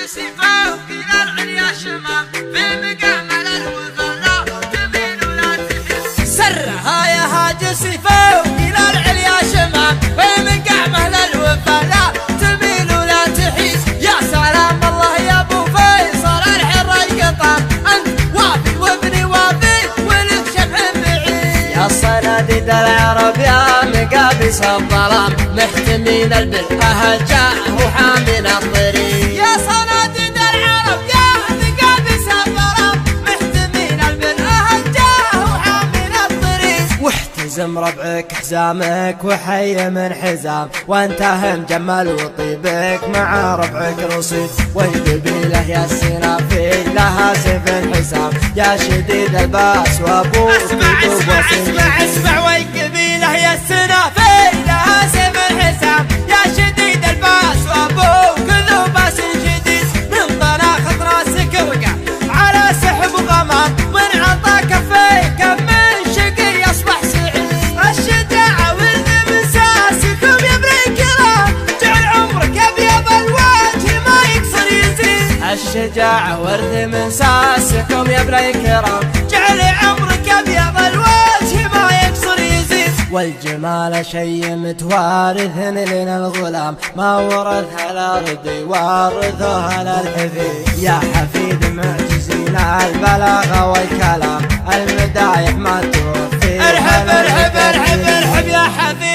حاجس فوق إلى العليا شمام في مقامل الوفا تميل ولا تحس. سرها يا حاجس فوق إلى العليا شمام في مقامل الوفا لا تميل ولا تحيس. يا سلام الله يا ابو فيصل الحر القطام انت وافي وابني وافي ولك شبح بعيد. يا صناديد العرب يا مقابس الظلام محتمين البلاد جاء وحامل الطريق. يا صناديد العرب يا مقابس الظلام محتمين البلاد جاء وحامل الطريق. واحتزم ربعك حزامك وحي من حزام وانت مجمل وطيبك مع ربعك رصيد. والقبيله يا السنافي لها سيف حسام يا شديد الباس وابوك اسمع والقبيله يا السنافي لها سيف حسام يا شديد الباس وابوك ذو باس شديد. من طناخة راسك وقع على سحب غمام من عطا كفيك من شقي يصبح سعيد. الشجاعة ولد من ساسكم يا ابن الكرام جعل عمرك ابيض الوجه ما يقصر يزيد. الشجاعة ورث من ساسكم يا ابن الكرام جعل عمرك ابيض الوجه ما يقصر يزيد. والجمال شي متوارث لنا الغلام ما ورثها الارض وارثها للحفيد. يا حفيد معجزين البلاغه والكلام المدايح ما توفي. ارحب ارحب ارحب ارحب يا حفيد